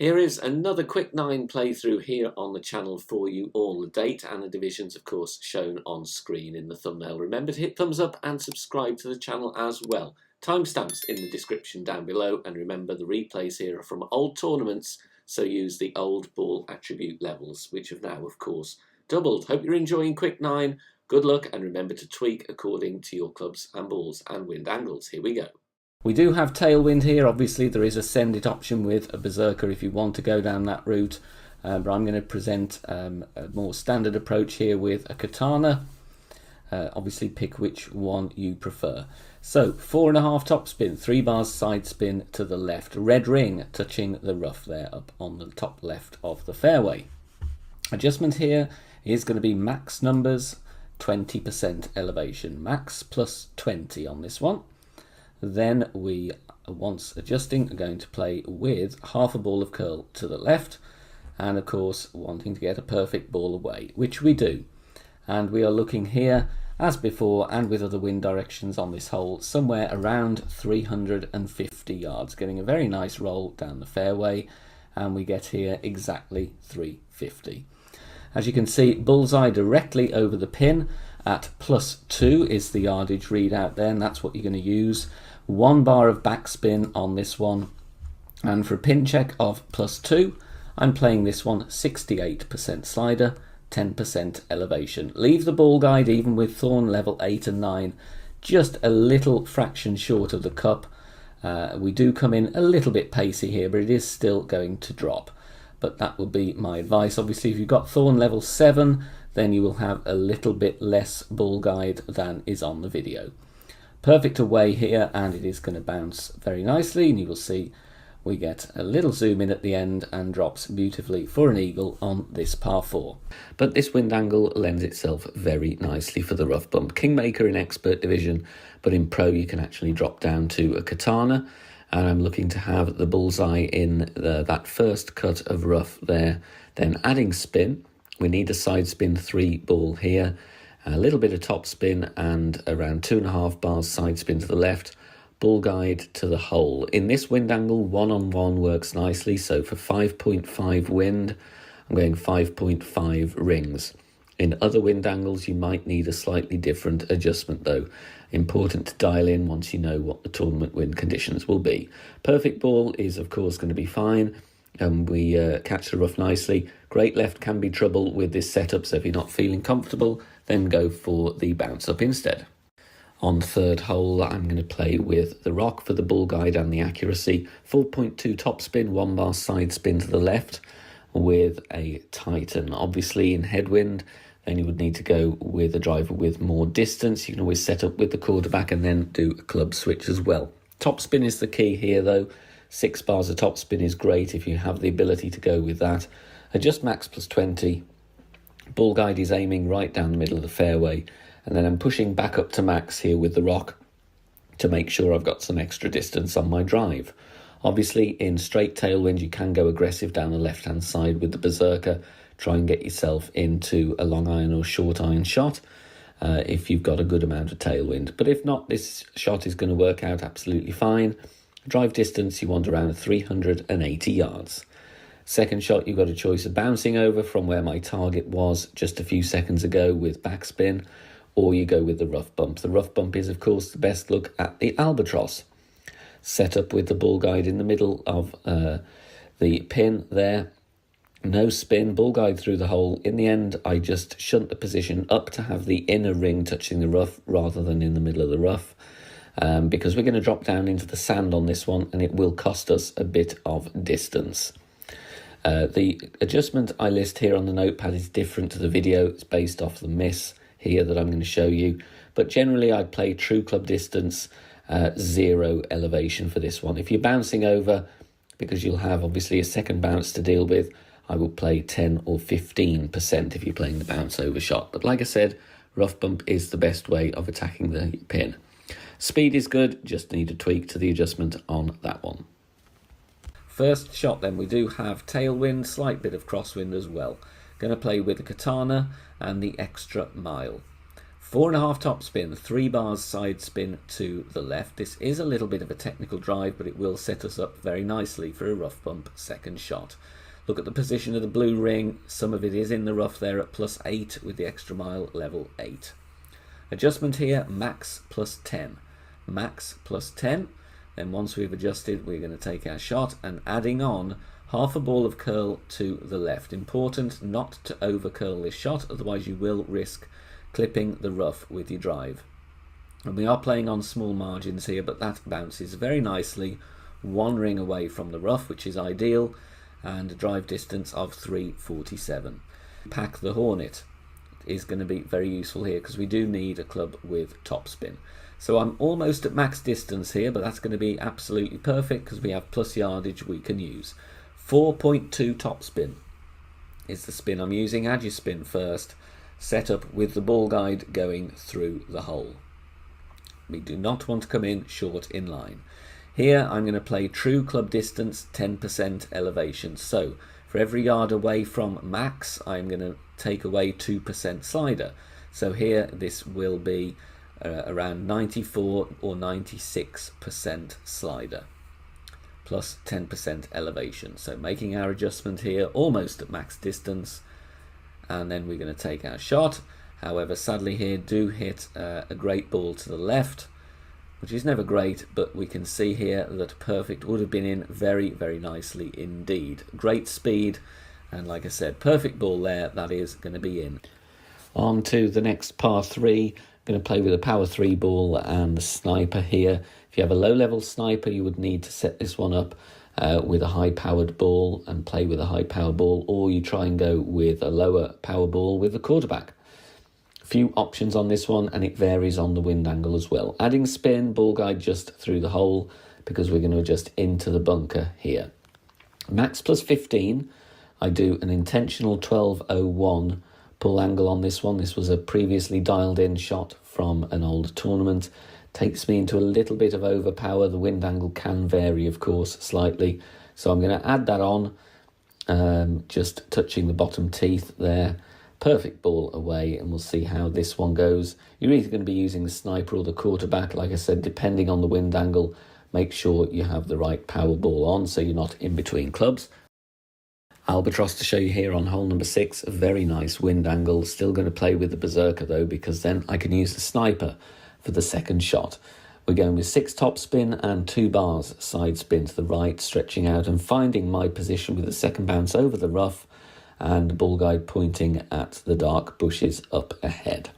Here is another quick 9 playthrough here on the channel for you all. The date and the divisions, of course, shown on screen in the thumbnail. Remember to hit thumbs up and subscribe to the channel as well. Timestamps in the description down below, and remember the replays here are from old tournaments, so use the old ball attribute levels, which have now, of course, doubled. Hope you're enjoying Quick 9. Good luck, and remember to tweak according to your clubs and balls and wind angles. Here we go. We do have tailwind here. Obviously there is a send it option with a Berserker if you want to go down that route, but I'm going to present a more standard approach here with a Katana. Obviously pick which one you prefer. So 4.5 top spin, 3 bars side spin to the left, red ring touching the rough there up on the top left of the fairway. Adjustment here is going to be max numbers, 20% elevation, max plus 20 on this one. Then we, once adjusting, are going to play with half a ball of curl to the left, and of course wanting to get a perfect ball away, which we do. And we are looking here, as before and with other wind directions on this hole, somewhere around 350 yards, getting a very nice roll down the fairway, and we get here exactly 350. As you can see, bullseye directly over the pin at +2 is the yardage readout there, and that's what you're going to use. 1 bar of backspin on this one, and for a pin check of +2, I'm playing this one 68% slider, 10% elevation. Leave the ball guide even with thorn level 8 and 9 just a little fraction short of the cup. We do come in a little bit pacey here, but it is still going to drop. But that would be my advice. Obviously, if you've got thorn level 7, then you will have a little bit less ball guide than is on the video. Perfect away here, and it is going to bounce very nicely, and you will see we get a little zoom in at the end and drops beautifully for an eagle on this par 4. But this wind angle lends itself very nicely for the rough bump. Kingmaker in expert division, but in pro you can actually drop down to a Katana, and I'm looking to have the bullseye in that first cut of rough there. Then adding spin, we need a side spin 3 ball here, a little bit of top spin and around 2.5 bars side spin to the left, bull guide to the hole. In this wind angle, 1-on-1 works nicely, so for 5.5 wind, I'm going 5.5 rings. In other wind angles, you might need a slightly different adjustment though. Important to dial in once you know what the tournament wind conditions will be. Perfect ball is of course going to be fine, and we catch the rough nicely. Great left can be trouble with this setup, so if you're not feeling comfortable, then go for the bounce up instead. On third hole, I'm going to play with the rock for the bull guide and the accuracy. 4.2 top spin, 1 bar side spin to the left with a Titan. Obviously in headwind, then you would need to go with a driver with more distance. You can always set up with the quarterback and then do a club switch as well. Top spin is the key here though. 6 bars of top spin is great if you have the ability to go with that. Adjust max plus 20. Bull guide is aiming right down the middle of the fairway, and then I'm pushing back up to max here with the rock to make sure I've got some extra distance on my drive. Obviously in straight tailwind you can go aggressive down the left hand side with the Berserker. Try and get yourself into a long iron or short iron shot if you've got a good amount of tailwind. But if not, this shot is going to work out absolutely fine. Drive distance you want around 380 yards. Second shot, you've got a choice of bouncing over from where my target was just a few seconds ago with backspin, or you go with the rough bump. The rough bump is, of course, the best look at the albatross. Set up with the bull guide in the middle of the pin there. No spin, bull guide through the hole. In the end, I just shunt the position up to have the inner ring touching the rough rather than in the middle of the rough, because we're going to drop down into the sand on this one, and it will cost us a bit of distance. The adjustment I list here on the notepad is different to the video. It's based off the miss here that I'm going to show you. But generally, I'd play true club distance, 0 elevation for this one. If you're bouncing over, because you'll have obviously a second bounce to deal with, I will play 10 or 15% if you're playing the bounce over shot. But like I said, rough bump is the best way of attacking the pin. Speed is good, just need a tweak to the adjustment on that one. First shot then, we do have tailwind, slight bit of crosswind as well. Going to play with the Katana and the extra mile. 4.5 top spin, 3 bars side spin to the left. This is a little bit of a technical drive, but it will set us up very nicely for a rough bump second shot. Look at the position of the blue ring. Some of it is in the rough there at +8 with the extra mile level 8. Adjustment here, max +10. Max +10. Then once we've adjusted, we're going to take our shot and adding on half a ball of curl to the left. Important not to over curl this shot, otherwise you will risk clipping the rough with your drive. And we are playing on small margins here, but that bounces very nicely, one ring away from the rough, which is ideal, and a drive distance of 347. Pack the Hornet is going to be very useful here because we do need a club with topspin. So I'm almost at max distance here, but that's going to be absolutely perfect because we have plus yardage we can use. 4.2 topspin is the spin I'm using. Add your spin first. Set up with the ball guide going through the hole. We do not want to come in short in line. Here I'm going to play true club distance, 10% elevation. So for every yard away from max, I'm going to take away 2% slider. So here this will be around 94 or 96% slider plus 10% elevation. So making our adjustment here almost at max distance, and then we're going to take our shot. However, sadly here do hit a great ball to the left, which is never great, but we can see here that perfect would have been in very, very nicely indeed. Great speed, and like I said, perfect ball there, that is going to be in. On to the next par 3. I'm going to play with a power 3 ball and the sniper here. If you have a low level sniper, you would need to set this one up with a high powered ball and play with a high power ball, or you try and go with a lower power ball with the quarterback. Few options on this one, and it varies on the wind angle as well. Adding spin, ball guide just through the hole because we're going to adjust into the bunker here. Max +15. I do an intentional 12.01 pull angle on this one. This was a previously dialed in shot from an old tournament. Takes me into a little bit of overpower. The wind angle can vary, of course, slightly. So I'm going to add that on, just touching the bottom teeth there. Perfect ball away, and we'll see how this one goes. You're either going to be using the sniper or the quarterback. Like I said, depending on the wind angle, make sure you have the right power ball on so you're not in between clubs. Albatross to show you here on hole number 6. A very nice wind angle. Still going to play with the Berserker though, because then I can use the sniper for the second shot. We're going with 6 top spin and 2 bars side spin to the right, stretching out and finding my position with the second bounce over the rough, and ball guide pointing at the dark bushes up ahead.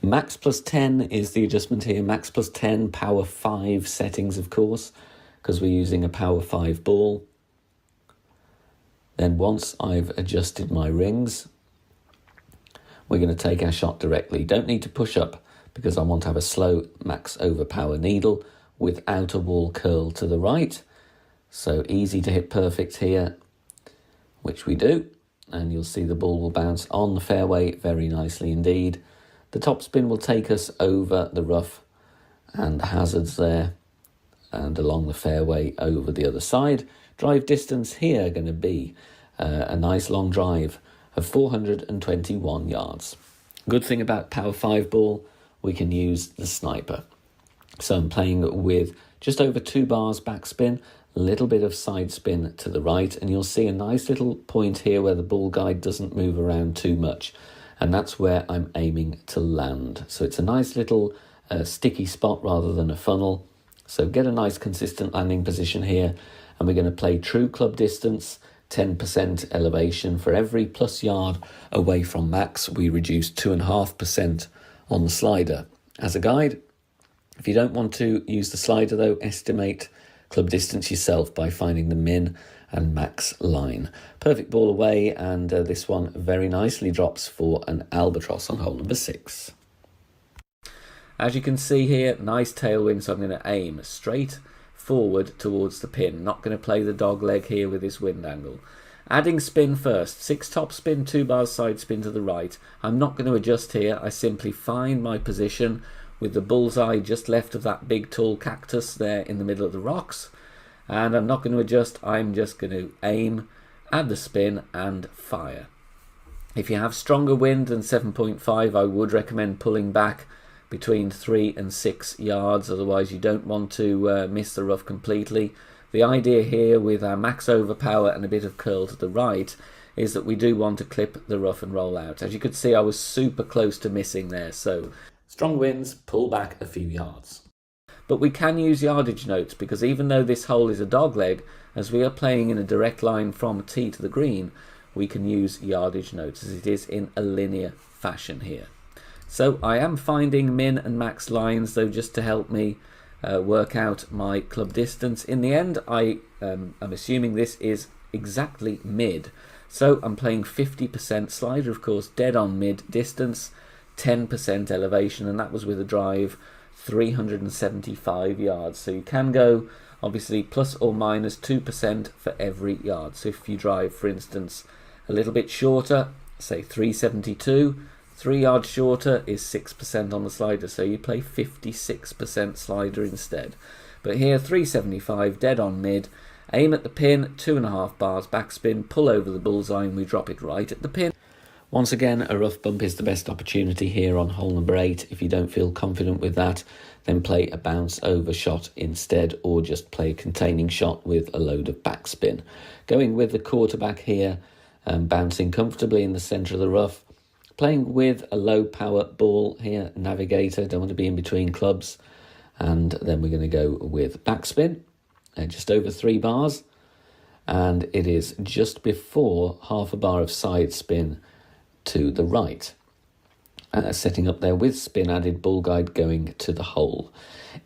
Max +10 is the adjustment here. Max +10, power 5 settings, of course, because we're using a power 5 ball. Then once I've adjusted my rings, we're going to take our shot directly. Don't need to push up because I want to have a slow max overpower needle without a wall curl to the right. So easy to hit perfect here, which we do. And you'll see the ball will bounce on the fairway very nicely indeed. The top spin will take us over the rough and the hazards there and along the fairway over the other side. Drive distance here going to be a nice long drive of 421 yards. Good thing about power 5 ball, we can use the sniper. So I'm playing with just over 2 bars backspin, a little bit of side spin to the right, and you'll see a nice little point here where the ball guide doesn't move around too much, and that's where I'm aiming to land. So it's a nice little sticky spot rather than a funnel. So get a nice consistent landing position here, and we're going to play true club distance, 10% elevation. For every plus yard away from max, we reduce 2.5% on the slider. As a guide, if you don't want to use the slider though, estimate club distance yourself by finding the min and max line. Perfect ball away, and this one very nicely drops for an albatross on hole number 6. As you can see here, nice tailwind, so I'm going to aim straight forward towards the pin. Not going to play the dog leg here with this wind angle. Adding spin first, 6 top spin, 2 bars side spin to the right. I'm not going to adjust here, I simply find my position with the bullseye just left of that big tall cactus there in the middle of the rocks, and I'm not going to adjust. I'm just going to aim, add the spin and fire. If you have stronger wind than 7.5, I would recommend pulling back between 3 and 6 yards, otherwise you don't want to miss the rough completely. The idea here with our max overpower and a bit of curl to the right is that we do want to clip the rough and roll out. As you could see, I was super close to missing there, so strong winds, pull back a few yards. But we can use yardage notes, because even though this hole is a dogleg, as we are playing in a direct line from tee to the green, we can use yardage notes as it is in a linear fashion here. So I am finding min and max lines though, just to help me work out my club distance. In the end, I am assuming this is exactly mid. So I'm playing 50% slider, of course, dead on mid distance, 10% elevation, and that was with a drive 375 yards. So you can go obviously plus or minus 2% for every yard. So if you drive, for instance, a little bit shorter, say 372, 3 yards shorter is 6% on the slider, so you play 56% slider instead. But here 375 dead on mid, aim at the pin, 2.5 bars backspin, pull over the bullseye and we drop it right at the pin. Once again, a rough bump is the best opportunity here on hole number 8. If you don't feel confident with that, then play a bounce over shot instead, or just play a containing shot with a load of backspin. Going with the quarterback here, bouncing comfortably in the centre of the rough, playing with a low power ball here, navigator, don't want to be in between clubs, and then we're going to go with backspin, just over 3 bars, and it is just before half a bar of side spin to the right, setting up there with spin added, bull guide going to the hole.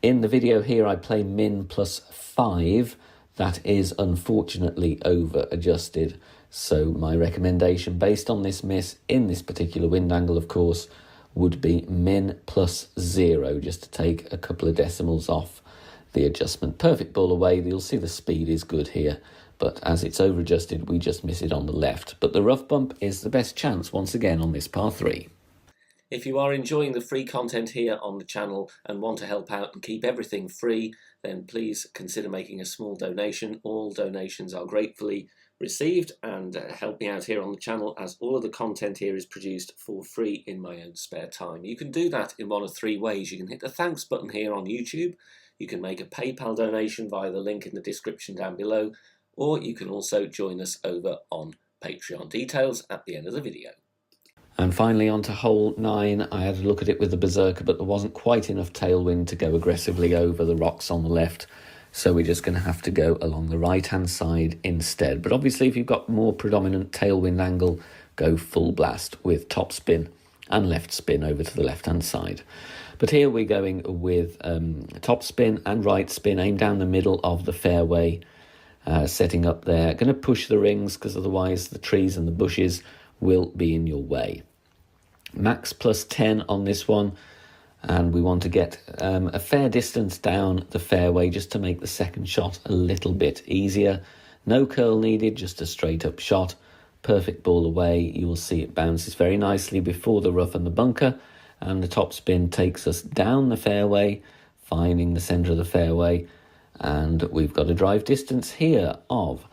In the video here I play min plus 5, that is unfortunately over adjusted, so my recommendation based on this miss in this particular wind angle, of course, would be min plus 0, just to take a couple of decimals off the adjustment. Perfect ball away, you'll see the speed is good here, but as it's over adjusted we just miss it on the left. But the rough bump is the best chance once again on this par 3. If you are enjoying the free content here on the channel and want to help out and keep everything free, then please consider making a small donation. All donations are gratefully received and help me out here on the channel, as all of the content here is produced for free in my own spare time. You can do that in one of 3 ways. You can hit the thanks button here on YouTube, you can make a PayPal donation via the link in the description down below, or you can also join us over on Patreon. Details at the end of the video. And finally on to hole 9, I had a look at it with the Wiseacre, but there wasn't quite enough tailwind to go aggressively over the rocks on the left, so we're just going to have to go along the right hand side instead. But obviously if you've got more predominant tailwind angle, go full blast with top spin and left spin over to the left hand side. But here we're going with top spin and right spin, aim down the middle of the fairway, setting up there. Going to push the rings because otherwise the trees and the bushes will be in your way. Max plus 10 on this one, and we want to get a fair distance down the fairway just to make the second shot a little bit easier. No curl needed, just a straight up shot. Perfect ball away. You will see it bounces very nicely before the rough and the bunker, and the top spin takes us down the fairway, finding the centre of the fairway, and we've got a drive distance here of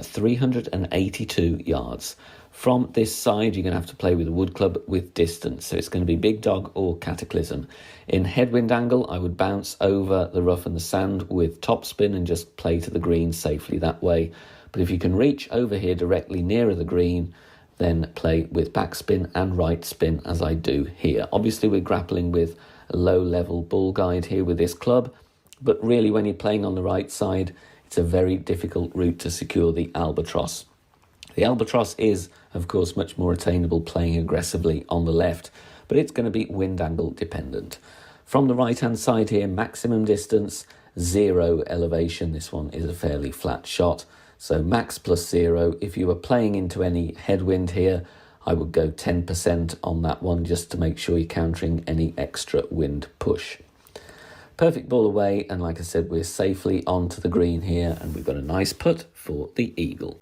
382 yards. From this side, you're going to have to play with a wood club with distance, so it's going to be big dog or cataclysm. In headwind angle, I would bounce over the rough and the sand with top spin and just play to the green safely that way. But if you can reach over here directly nearer the green, then play with backspin and right spin as I do here. Obviously, we're grappling with a low-level bull guide here with this club, but really when you're playing on the right side, it's a very difficult route to secure the albatross. The albatross is, of course, much more attainable playing aggressively on the left, but it's going to be wind angle dependent. From the right-hand side here, maximum distance, 0 elevation. This one is a fairly flat shot, so max plus 0. If you were playing into any headwind here, I would go 10% on that one just to make sure you're countering any extra wind push. Perfect ball away, and like I said, we're safely onto the green here, and we've got a nice putt for the eagle.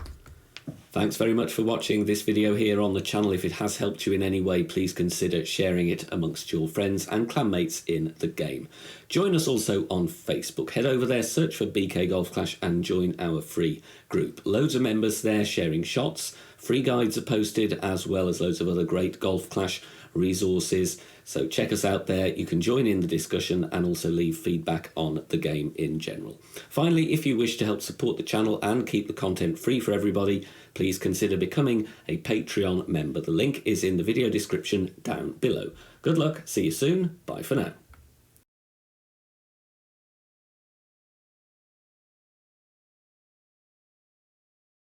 Thanks very much for watching this video here on the channel. If it has helped you in any way, please consider sharing it amongst your friends and clanmates in the game. Join us also on Facebook. Head over there, search for BK Golf Clash and join our free group. Loads of members there sharing shots, Free guides are posted, as well as loads of other great Golf Clash resources. So check us out there. You can join in the discussion and also leave feedback on the game in general. Finally, if you wish to help support the channel and keep the content free for everybody, please consider becoming a Patreon member. The link is in the video description down below. Good luck, see you soon, bye for now.